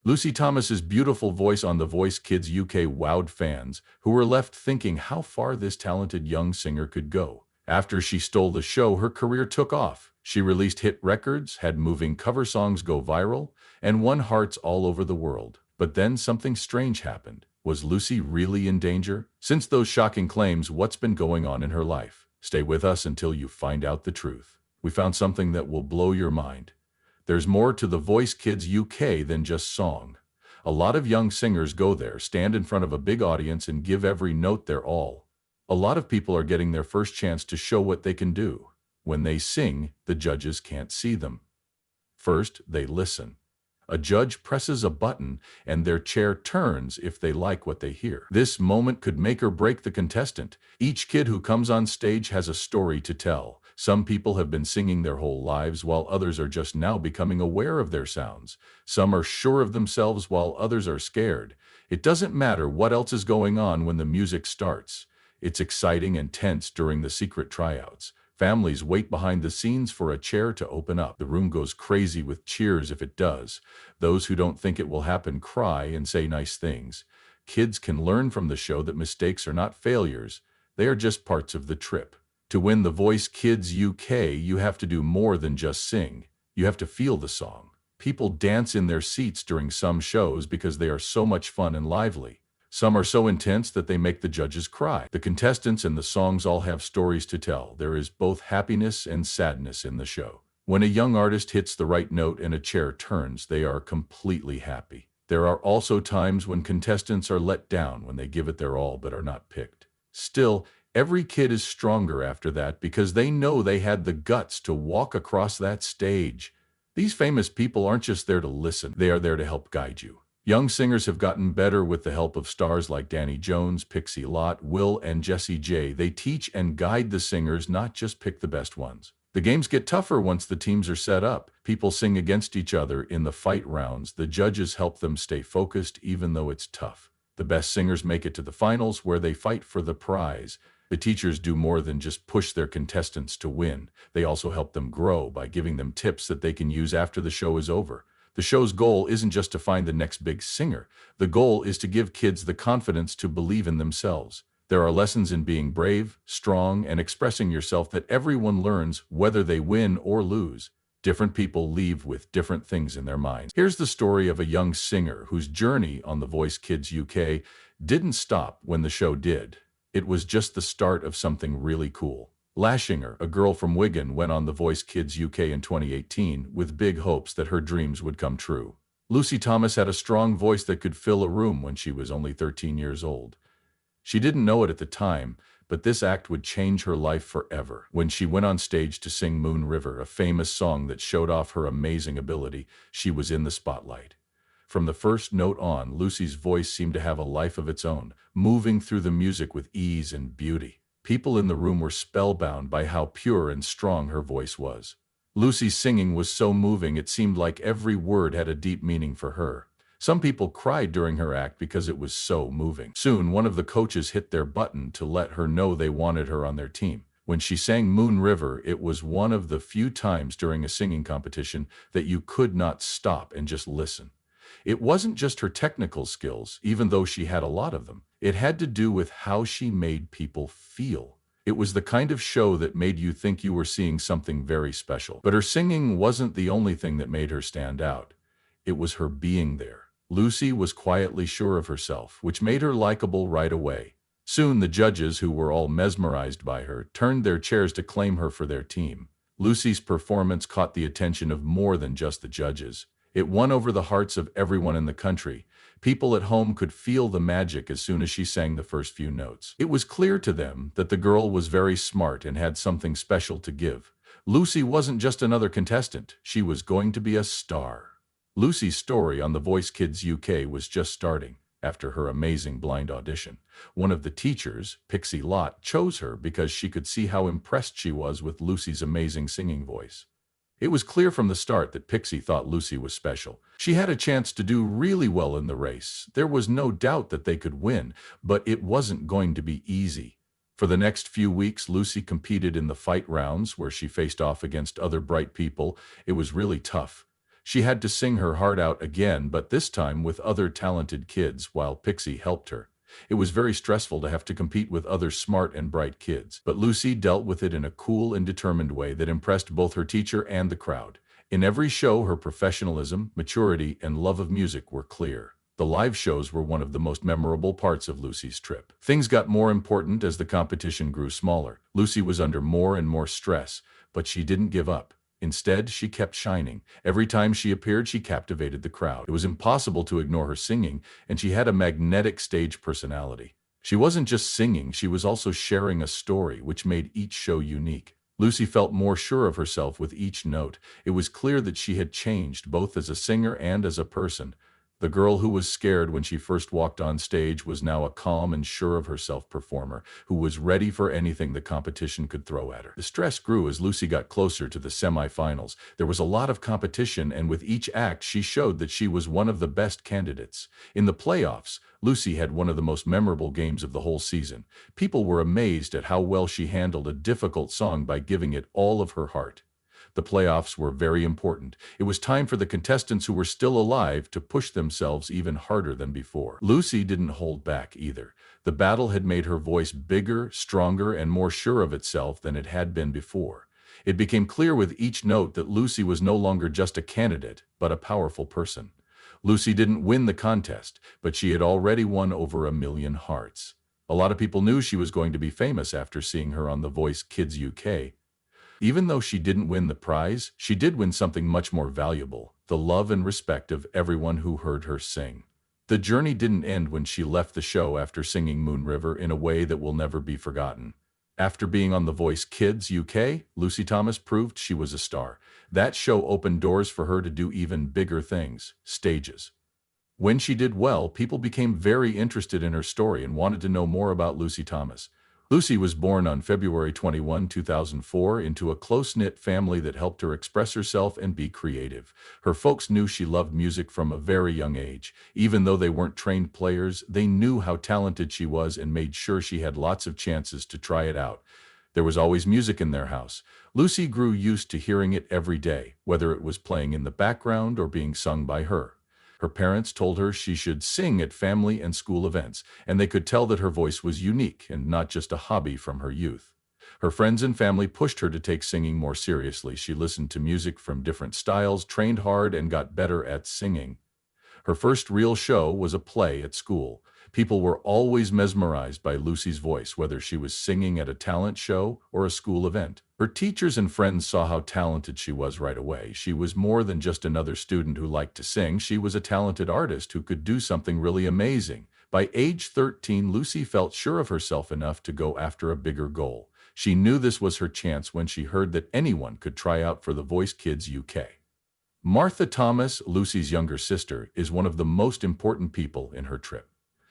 Lucy Thomas's beautiful voice on The Voice Kids UK wowed fans, who were left thinking how far this talented young singer could go. After she stole the show, her career took off. She released hit records, had moving cover songs go viral, and won hearts all over the world. But then something strange happened. Was Lucy really in danger? Since those shocking claims, what's been going on in her life? Stay with us until you find out the truth. We found something that will blow your mind. There's more to The Voice Kids UK than just song. A lot of young singers go there, stand in front of a big audience, and give every note their all. A lot of people are getting their first chance to show what they can do. When they sing, the judges can't see them. First, they listen. A judge presses a button, and their chair turns if they like what they hear. This moment could make or break the contestant. Each kid who comes on stage has a story to tell. Some people have been singing their whole lives, while others are just now becoming aware of their sounds. Some are sure of themselves, while others are scared. It doesn't matter what else is going on when the music starts. It's exciting and tense during the secret tryouts. Families wait behind the scenes for a chair to open up. The room goes crazy with cheers if it does. Those who don't think it will happen cry and say nice things. Kids can learn from the show that mistakes are not failures. They are just parts of the trip. To win The Voice Kids UK, you have to do more than just sing. You have to feel the song. People dance in their seats during some shows because they are so much fun and lively. Some are so intense that they make the judges cry. The contestants and the songs all have stories to tell. There is both happiness and sadness in the show. When a young artist hits the right note and a chair turns, they are completely happy. There are also times when contestants are let down when they give it their all but are not picked. Still, every kid is stronger after that because they know they had the guts to walk across that stage. These famous people aren't just there to listen, they are there to help guide you. Young singers have gotten better with the help of stars like Danny Jones, Pixie Lott, Will, and Jessie J. They teach and guide the singers, not just pick the best ones. The games get tougher once the teams are set up. People sing against each other in the fight rounds. The judges help them stay focused even though it's tough. The best singers make it to the finals where they fight for the prize. The teachers do more than just push their contestants to win. They also help them grow by giving them tips that they can use after the show is over. The show's goal isn't just to find the next big singer. The goal is to give kids the confidence to believe in themselves. There are lessons in being brave, strong, and expressing yourself that everyone learns whether they win or lose. Different people leave with different things in their minds. Here's the story of a young singer whose journey on The Voice Kids UK didn't stop when the show did. It was just the start of something really cool. Lashinger, a girl from Wigan, went on The Voice Kids UK in 2018 with big hopes that her dreams would come true. Lucy Thomas had a strong voice that could fill a room when she was only 13 years old. She didn't know it at the time, but this act would change her life forever. When she went on stage to sing Moon River, a famous song that showed off her amazing ability, she was in the spotlight. From the first note on, Lucy's voice seemed to have a life of its own, moving through the music with ease and beauty. People in the room were spellbound by how pure and strong her voice was. Lucy's singing was so moving it seemed like every word had a deep meaning for her. Some people cried during her act because it was so moving. Soon, one of the coaches hit their button to let her know they wanted her on their team. When she sang Moon River, it was one of the few times during a singing competition that you could not stop and just listen. It wasn't just her technical skills, even though she had a lot of them. It had to do with how she made people feel. It was the kind of show that made you think you were seeing something very special. But her singing wasn't the only thing that made her stand out. It was her being there. Lucy was quietly sure of herself, which made her likable right away. Soon the judges, who were all mesmerized by her, turned their chairs to claim her for their team. Lucy's performance caught the attention of more than just the judges. It won over the hearts of everyone in the country. People at home could feel the magic as soon as she sang the first few notes. It was clear to them that the girl was very smart and had something special to give. Lucy wasn't just another contestant. She was going to be a star. Lucy's story on The Voice Kids UK was just starting. After her amazing blind audition, one of the teachers, Pixie Lott, chose her because she could see how impressed she was with Lucy's amazing singing voice. It was clear from the start that Pixie thought Lucy was special. She had a chance to do really well in the race. There was no doubt that they could win, but it wasn't going to be easy. For the next few weeks, Lucy competed in the fight rounds where she faced off against other bright people. It was really tough. She had to sing her heart out again, but this time with other talented kids while Pixie helped her. It was very stressful to have to compete with other smart and bright kids, but Lucy dealt with it in a cool and determined way that impressed both her teacher and the crowd. In every show, her professionalism, maturity, and love of music were clear. The live shows were one of the most memorable parts of Lucy's trip. Things got more important as the competition grew smaller. Lucy was under more and more stress, but she didn't give up. Instead, she kept shining. Every time she appeared, she captivated the crowd. It was impossible to ignore her singing, and she had a magnetic stage personality. She wasn't just singing, she was also sharing a story, which made each show unique. Lucy felt more sure of herself with each note. It was clear that she had changed, both as a singer and as a person. The girl who was scared when she first walked on stage was now a calm and sure of herself performer who was ready for anything the competition could throw at her. The stress grew as Lucy got closer to the semifinals. There was a lot of competition, and with each act she showed that she was one of the best candidates. In the playoffs, Lucy had one of the most memorable games of the whole season. People were amazed at how well she handled a difficult song by giving it all of her heart. The playoffs were very important. It was time for the contestants who were still alive to push themselves even harder than before. Lucy didn't hold back either. The battle had made her voice bigger, stronger, and more sure of itself than it had been before. It became clear with each note that Lucy was no longer just a candidate, but a powerful person. Lucy didn't win the contest, but she had already won over 1 million hearts. A lot of people knew she was going to be famous after seeing her on The Voice Kids UK. Even though she didn't win the prize, she did win something much more valuable: the love and respect of everyone who heard her sing. The journey didn't end when she left the show after singing Moon River in a way that will never be forgotten. After being on The Voice Kids UK, Lucy Thomas proved she was a star. That show opened doors for her to do even bigger things: stages. When she did well, people became very interested in her story and wanted to know more about Lucy Thomas. Lucy was born on February 21, 2004, into a close-knit family that helped her express herself and be creative. Her folks knew she loved music from a very young age. Even though they weren't trained players, they knew how talented she was and made sure she had lots of chances to try it out. There was always music in their house. Lucy grew used to hearing it every day, whether it was playing in the background or being sung by her. Her parents told her she should sing at family and school events, and they could tell that her voice was unique and not just a hobby from her youth. Her friends and family pushed her to take singing more seriously. She listened to music from different styles, trained hard, and got better at singing. Her first real show was a play at school. People were always mesmerized by Lucy's voice, whether she was singing at a talent show or a school event. Her teachers and friends saw how talented she was right away. She was more than just another student who liked to sing. She was a talented artist who could do something really amazing. By age 13, Lucy felt sure of herself enough to go after a bigger goal. She knew this was her chance when she heard that anyone could try out for The Voice Kids UK. Martha Thomas, Lucy's younger sister, is one of the most important people in her trip.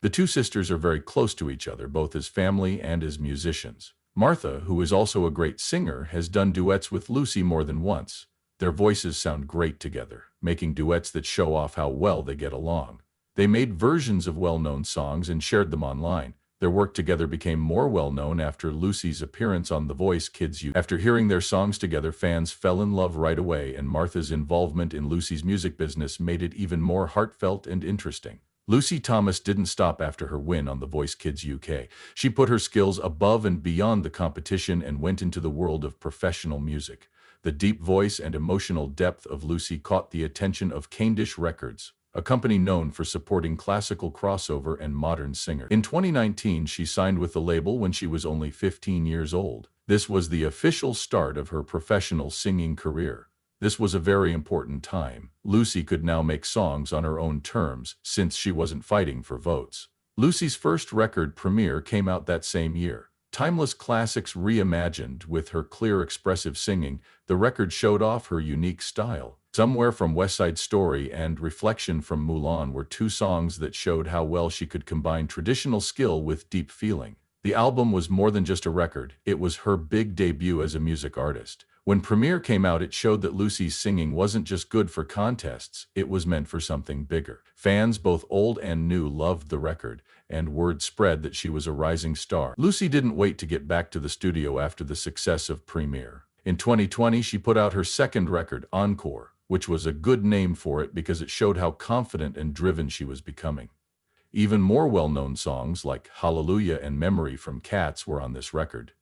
The two sisters are very close to each other, both as family and as musicians. Martha, who is also a great singer, has done duets with Lucy more than once. Their voices sound great together, making duets that show off how well they get along. They made versions of well-known songs and shared them online. Their work together became more well-known after Lucy's appearance on The Voice Kids UK. After hearing their songs together, fans fell in love right away, and Martha's involvement in Lucy's music business made it even more heartfelt and interesting. Lucy Thomas didn't stop after her win on The Voice Kids UK. She put her skills above and beyond the competition and went into the world of professional music. The deep voice and emotional depth of Lucy caught the attention of Cavendish Records, a company known for supporting classical crossover and modern singers. In 2019, she signed with the label when she was only 15 years old. This was the official start of her professional singing career. This was a very important time. Lucy could now make songs on her own terms, since she wasn't fighting for votes. Lucy's first record, Premiere, came out that same year. Timeless classics reimagined with her clear, expressive singing, the record showed off her unique style. Somewhere from West Side Story and Reflection from Mulan were two songs that showed how well she could combine traditional skill with deep feeling. The album was more than just a record, it was her big debut as a music artist. When Premiere came out, it showed that Lucy's singing wasn't just good for contests, it was meant for something bigger. Fans, both old and new, loved the record, and word spread that she was a rising star. Lucy didn't wait to get back to the studio after the success of Premiere. In 2020, she put out her second record, Encore, which was a good name for it because it showed how confident and driven she was becoming. Even more well-known songs like Hallelujah and Memory from Cats were on this record.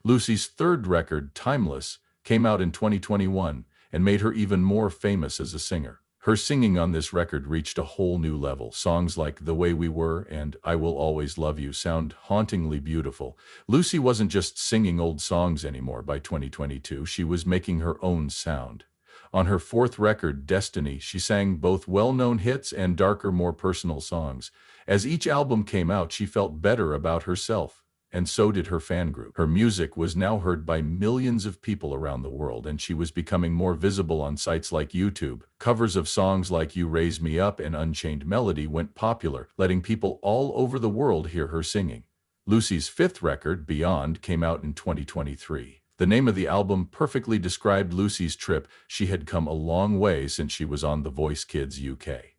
Lucy's third record, Timeless, came out in 2021 and made her even more famous as a singer. Her singing on this record reached a whole new level. Songs like The Way We Were and I Will Always Love You sound hauntingly beautiful. Lucy wasn't just singing old songs anymore by 2022, she was making her own sound. On her fourth record, Destiny, she sang both well-known hits and darker, more personal songs. As each album came out, she felt better about herself, and so did her fan group. Her music was now heard by millions of people around the world, and she was becoming more visible on sites like YouTube. Covers of songs like You Raise Me Up and Unchained Melody went popular, letting people all over the world hear her singing. Lucy's fifth record, Beyond, came out in 2023. The name of the album perfectly described Lucy's trip. She had come a long way since she was on The Voice Kids UK.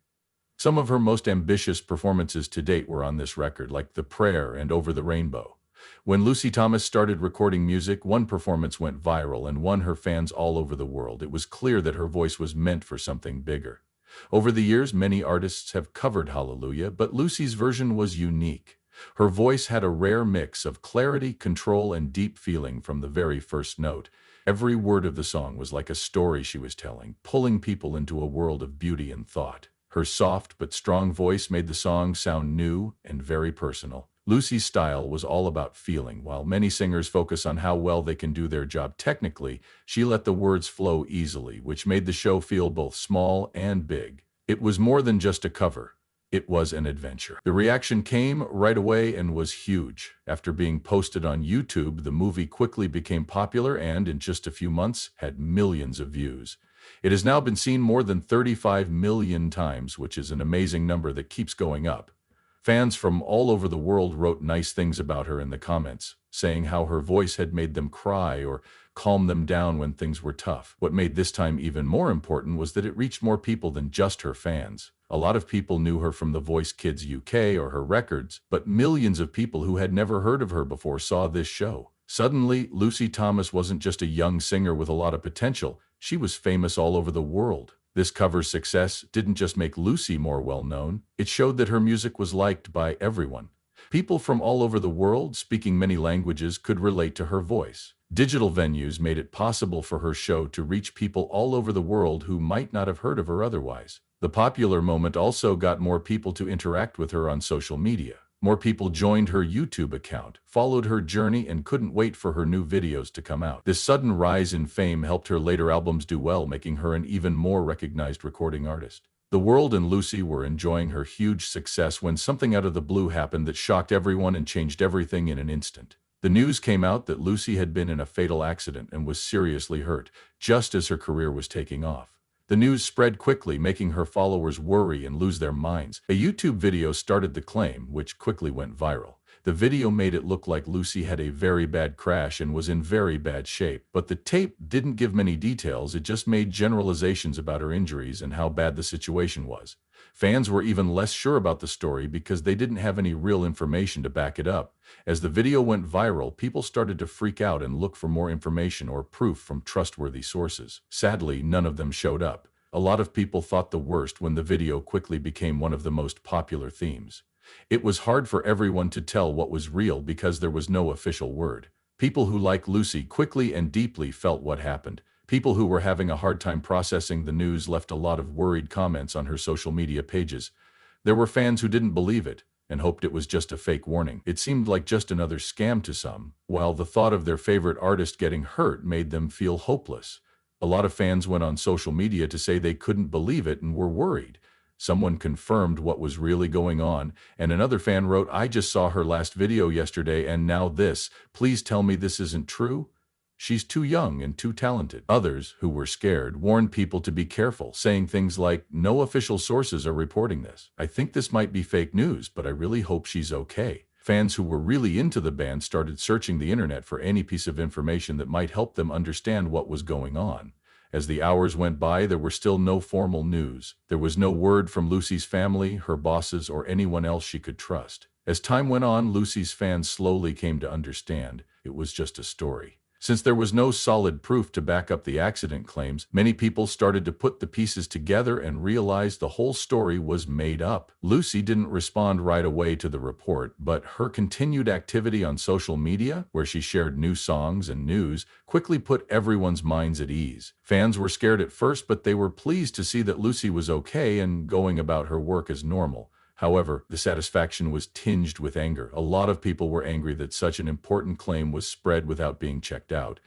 Some of her most ambitious performances to date were on this record, like The Prayer and Over the Rainbow. When Lucy Thomas started recording music, one performance went viral and won her fans all over the world. It was clear that her voice was meant for something bigger. Over the years, many artists have covered Hallelujah, but Lucy's version was unique. Her voice had a rare mix of clarity, control, and deep feeling from the very first note. Every word of the song was like a story she was telling, pulling people into a world of beauty and thought. Her soft but strong voice made the song sound new and very personal. Lucy's style was all about feeling. While many singers focus on how well they can do their job technically, she let the words flow easily, which made the show feel both small and big. It was more than just a cover. It was an adventure. The reaction came right away and was huge. After being posted on YouTube, the movie quickly became popular and, in just a few months, had millions of views. It has now been seen more than 35 million times, which is an amazing number that keeps going up. Fans from all over the world wrote nice things about her in the comments, saying how her voice had made them cry or calm them down when things were tough. What made this time even more important was that it reached more people than just her fans. A lot of people knew her from The Voice Kids UK or her records, but millions of people who had never heard of her before saw this show. Suddenly, Lucy Thomas wasn't just a young singer with a lot of potential, she was famous all over the world. This cover's success didn't just make Lucy more well-known, it showed that her music was liked by everyone. People from all over the world, speaking many languages, could relate to her voice. Digital venues made it possible for her show to reach people all over the world who might not have heard of her otherwise. The popular moment also got more people to interact with her on social media. More people joined her YouTube account, followed her journey, and couldn't wait for her new videos to come out. This sudden rise in fame helped her later albums do well, making her an even more recognized recording artist. The world and Lucy were enjoying her huge success when something out of the blue happened that shocked everyone and changed everything in an instant. The news came out that Lucy had been in a fatal accident and was seriously hurt, just as her career was taking off. The news spread quickly, making her followers worry and lose their minds. A YouTube video started the claim, which quickly went viral. The video made it look like Lucy had a very bad crash and was in very bad shape, but the tape didn't give many details. It just made generalizations about her injuries and how bad the situation was. Fans were even less sure about the story because they didn't have any real information to back it up. As the video went viral, people started to freak out and look for more information or proof from trustworthy sources. Sadly, none of them showed up. A lot of people thought the worst when the video quickly became one of the most popular themes. It was hard for everyone to tell what was real because there was no official word. People who like Lucy quickly and deeply felt what happened. People who were having a hard time processing the news left a lot of worried comments on her social media pages. There were fans who didn't believe it and hoped it was just a fake warning. It seemed like just another scam to some, while the thought of their favorite artist getting hurt made them feel hopeless. A lot of fans went on social media to say they couldn't believe it and were worried. Someone confirmed what was really going on, and another fan wrote, "I just saw her last video yesterday and now this. Please tell me this isn't true. She's too young and too talented." Others, who were scared, warned people to be careful, saying things like, "No official sources are reporting this. I think this might be fake news, but I really hope she's okay." Fans who were really into the band started searching the internet for any piece of information that might help them understand what was going on. As the hours went by, there were still no formal news. There was no word from Lucy's family, her bosses, or anyone else she could trust. As time went on, Lucy's fans slowly came to understand it was just a story. Since there was no solid proof to back up the accident claims, many people started to put the pieces together and realized the whole story was made up. Lucy didn't respond right away to the report, but her continued activity on social media, where she shared new songs and news, quickly put everyone's minds at ease. Fans were scared at first, but they were pleased to see that Lucy was okay and going about her work as normal. However, the satisfaction was tinged with anger. A lot of people were angry that such an important claim was spread without being checked out.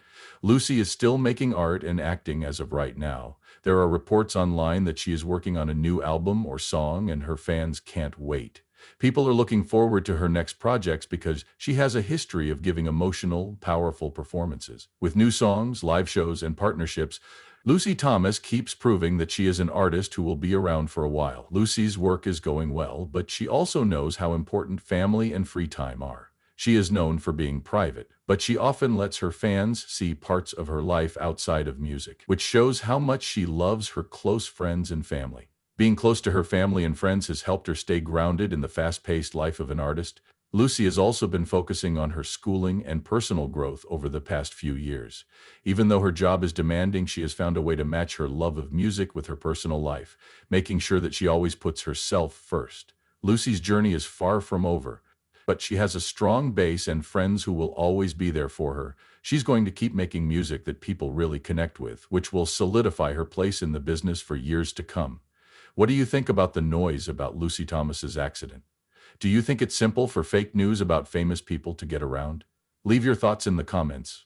Lucy is still making art and acting as of right now. There are reports online that she is working on a new album or song, and her fans can't wait. People are looking forward to her next projects because she has a history of giving emotional, powerful performances. With new songs, live shows, and partnerships, Lucy Thomas keeps proving that she is an artist who will be around for a while. Lucy's work is going well, but she also knows how important family and free time are. She is known for being private, but she often lets her fans see parts of her life outside of music, which shows how much she loves her close friends and family. Being close to her family and friends has helped her stay grounded in the fast-paced life of an artist. Lucy has also been focusing on her schooling and personal growth over the past few years. Even though her job is demanding, she has found a way to match her love of music with her personal life, making sure that she always puts herself first. Lucy's journey is far from over, but she has a strong base and friends who will always be there for her. She's going to keep making music that people really connect with, which will solidify her place in the business for years to come. What do you think about the noise about Lucy Thomas's accident? Do you think it's simple for fake news about famous people to get around? Leave your thoughts in the comments.